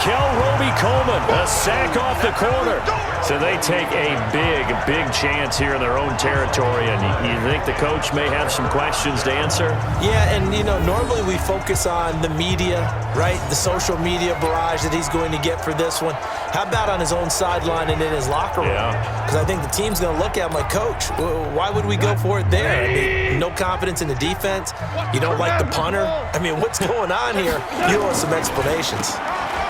Coleman, a sack off the corner. So they take a big chance here in their own territory, and you think the coach may have some questions to answer? Yeah, and, normally we focus on the media, right, the social media barrage that he's going to get for this one. How about on his own sideline and in his locker room? Because I think the team's going to look at him like, Coach, why would we go for it there? I mean, no confidence in the defense. You don't like the punter. I mean, what's going on here? You owe us some explanations.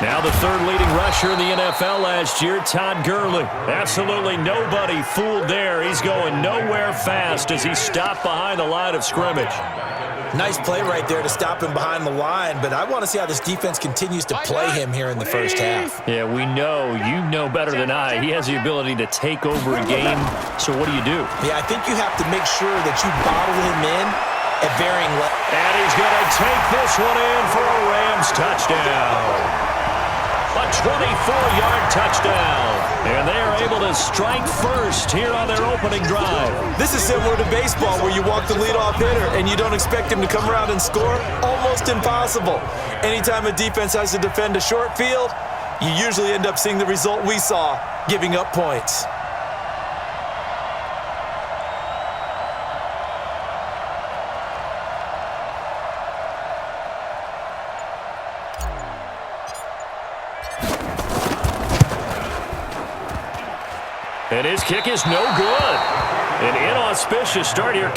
Now the third leading rusher in the NFL last year, Todd Gurley. Absolutely nobody fooled there. He's going nowhere fast as he stopped behind the line of scrimmage. Nice play right there to stop him behind the line, but I want to see how this defense continues to play him here in the first half. Yeah, we know. You know better than I. He has the ability to take over a game, so what do you do? Yeah, I think you have to make sure that you bottle him in at varying levels. And he's going to take this one in for a Rams touchdown. A 24-yard touchdown. And they are able to strike first here on their opening drive. This is similar to baseball where you walk the leadoff hitter and you don't expect him to come around and score. Almost impossible. Anytime a defense has to defend a short field, you usually end up seeing the result we saw, giving up points. And his kick is no good. An inauspicious start here.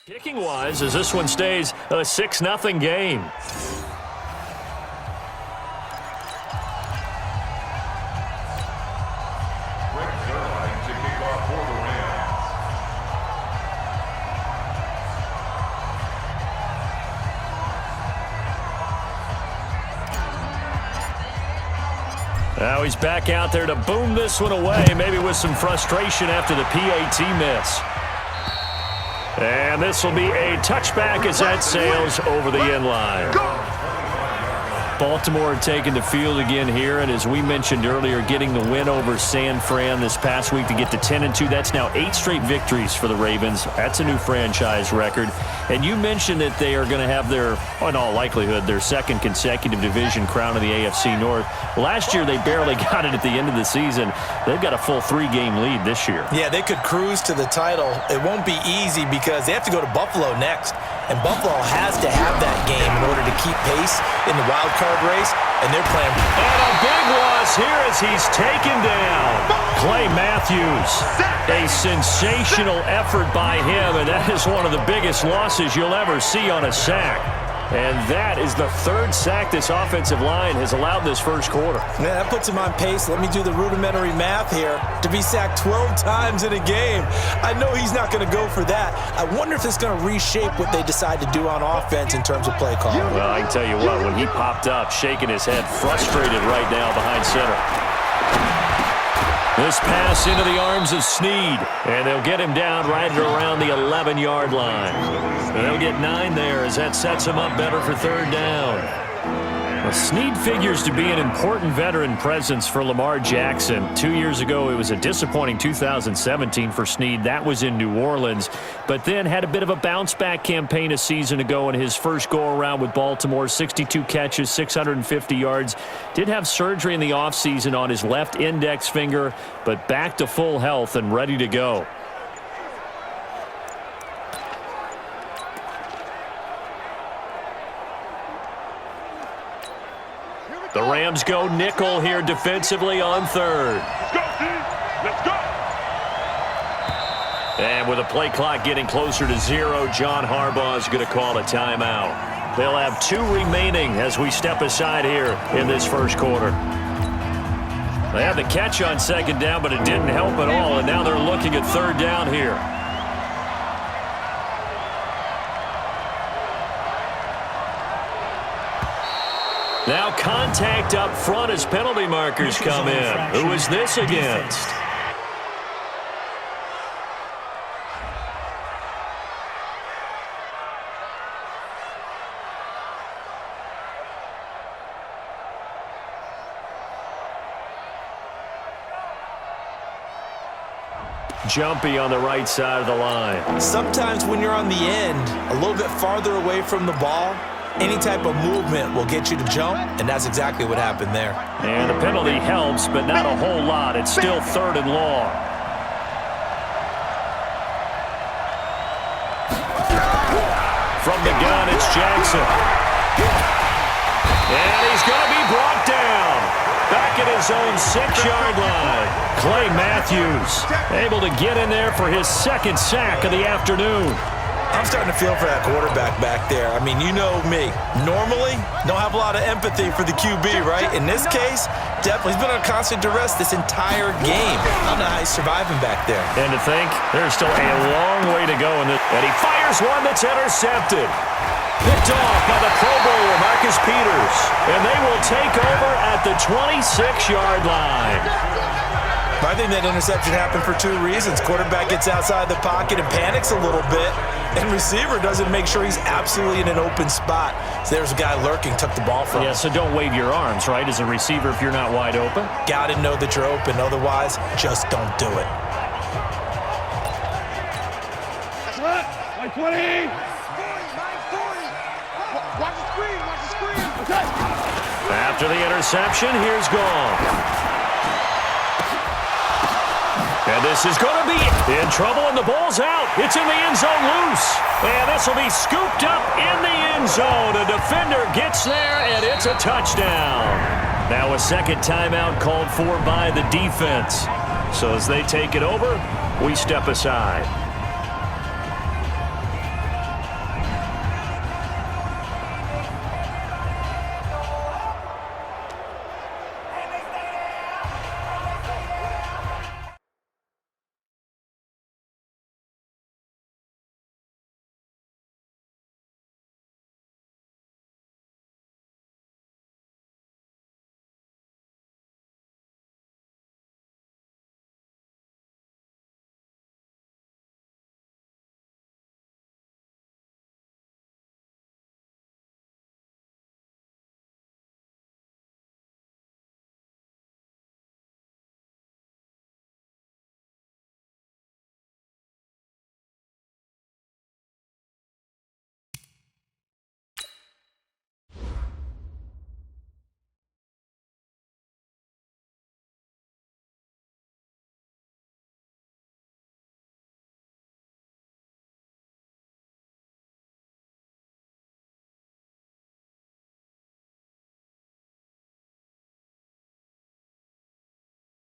Kicking-wise, as this one stays a 6-0 game. Now he's back out there to boom this one away, maybe with some frustration after the PAT miss. And this will be a touchback as that sails over the end line. Baltimore taking the field again here, and as we mentioned earlier, getting the win over San Fran this past week to get to 10-2. That's now 8 straight victories for the Ravens. That's a new franchise record. And you mentioned that they are going to have their, in all likelihood, their second consecutive division crown in the AFC North. Last year, they barely got it at the end of the season. They've got a full 3-game lead this year. Yeah, they could cruise to the title. It won't be easy because they have to go to Buffalo next. And Buffalo has to have that game in order to keep pace in the wild card race, and they're playing. And a big loss here as he's taken down. Clay Matthews, a sensational effort by him, and that is one of the biggest losses you'll ever see on a sack. And that is the 3rd sack this offensive line has allowed this first quarter. Yeah, that puts him on pace. Let me do the rudimentary math here. To be sacked 12 times in a game, I know he's not going to go for that. I wonder if it's going to reshape what they decide to do on offense in terms of play call. Well, I can tell you what, when he popped up, shaking his head, frustrated right now behind center. This pass into the arms of Snead, and they'll get him down right around the 11-yard line. And they'll get 9 there as that sets him up better for 3rd down. Well, Snead figures to be an important veteran presence for Lamar Jackson. 2 years ago, it was a disappointing 2017 for Snead. That was in New Orleans, but then had a bit of a bounce-back campaign a season ago in his first go-around with Baltimore. 62 catches, 650 yards. Did have surgery in the offseason on his left index finger, but back to full health and ready to go. The Rams go nickel here defensively on 3rd. Let's go, team. Let's go. And with the play clock getting closer to 0, John Harbaugh is going to call a timeout. They'll have 2 remaining as we step aside here in this first quarter. They had the catch on 2nd down, but it didn't help at all, and now they're looking at 3rd down here. Now contact up front as penalty markers come in. Who is this against? Jumpy on the right side of the line. Sometimes when you're on the end, a little bit farther away from the ball, any type of movement will get you to jump, and that's exactly what happened there. And the penalty helps, but not a whole lot. It's still 3rd and long. From the gun, it's Jackson. And he's going to be brought down. Back at his own 6-yard line. Clay Matthews able to get in there for his 2nd sack of the afternoon. I'm starting to feel for that quarterback back there. I mean, you know me. Normally, don't have a lot of empathy for the QB, right? In this case, definitely. He's been on constant duress this entire game. I don't know how he's surviving back there. And to think, there's still a long way to go in this. And he fires one that's intercepted. Picked off by the Pro Bowler, Marcus Peters. And they will take over at the 26-yard line. I think that interception happened for 2 reasons. Quarterback gets outside the pocket and panics a little bit, and receiver doesn't make sure he's absolutely in an open spot. So there's a guy lurking, took the ball from him. Yeah, so don't wave your arms, right, as a receiver if you're not wide open. Got to know that you're open. Otherwise, just don't do it. Like 20. Watch the screen. Watch the screen. Okay. After the interception, here's Gone. And this is going to be in trouble, and the ball's out. It's in the end zone loose. And this will be scooped up in the end zone. A defender gets there, and it's a touchdown. Now a 2nd timeout called for by the defense. So as they take it over, we step aside.